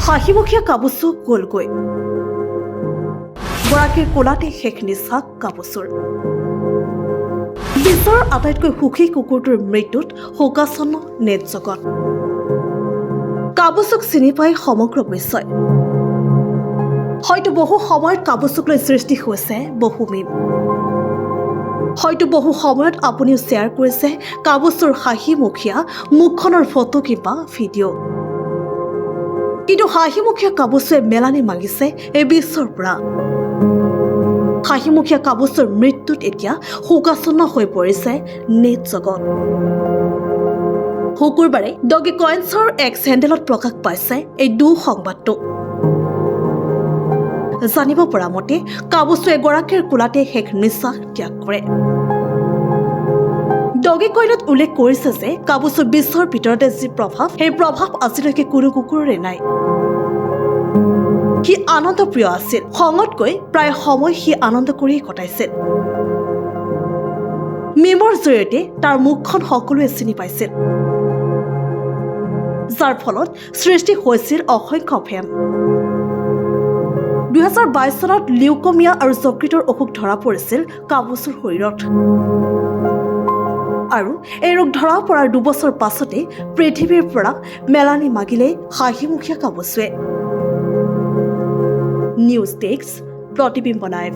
হাঁহিমুখীয়া কাবুচু গ'লগৈ গৰাকীৰ কোলাতে শেষ নিশা কাবুচুৰ বিশ্বৰ আটাইতকৈ সুখী কুকুৰটোৰ মৃত্যুত শোকাচ্ছন্ন নেট জগত কাবুচুক চিনি পাই সমগ্ৰ বিশ্বই হয়তো বহু সময়ত কাবুচুক লৈ সৃষ্টি হৈছে বহু মিম হয়তো বহু সময়ত আপুনিও শ্বেয়াৰ কৰিছে কাবুচুৰ হাঁহিমুখীয়া মুখখনৰ ফটো কিংবা ভিডিঅ' কিন্তু হাঁহিমুখীয়া কাবুচুৱে মেলানি মাগিছে এই বিশ্বৰ পৰা হাঁহিমুখীয়া কাবুচুৰ মৃত্যুত এতিয়া শোকাচ্ছন্ন হৈ পৰিছে নেট জগত শুকুৰবাৰে ডগী কইন্সৰ এক চেণ্ডেলত প্ৰকাশ পাইছে এই দুঃসংবাদটো জানিব পৰা মতে কাবুচুৱে এগৰাকীৰ কোলাতে শেষ নিশ্বাস ত্যাগ কৰে ডগী কইনত উল্লেখ কৰিছে যে কাবুচুৰ বিশ্বৰ ভিতৰতে যি প্ৰভাৱ সেই প্ৰভাৱ আজিলৈকে কোনো কুকুৰৰে নাই সি আনন্দপ্ৰিয় আছিল খঙতকৈ প্ৰায় সময় সি আনন্দ কৰিয়েই কটাইছিল মিমৰ জৰিয়তে তাৰ মুখখন সকলোৱে চিনি পাইছিল যাৰ ফলত সৃষ্টি হৈছিল অসংখ্য ফেম 2022 চনত লিউকমিয়া আৰু যকৃতৰ অসুখ ধৰা পৰিছিল কাবুচুৰ শৰীৰত আৰু এই ৰোগ ধৰা পৰাৰ 2 বছৰ পাছতে পৃথিৱীৰ পৰা মেলানি মাগিলে হাঁহিমুখীয়া কাবুচুৱে নিউজ ডেস্ক প্ৰতিবিম্ব লাইভ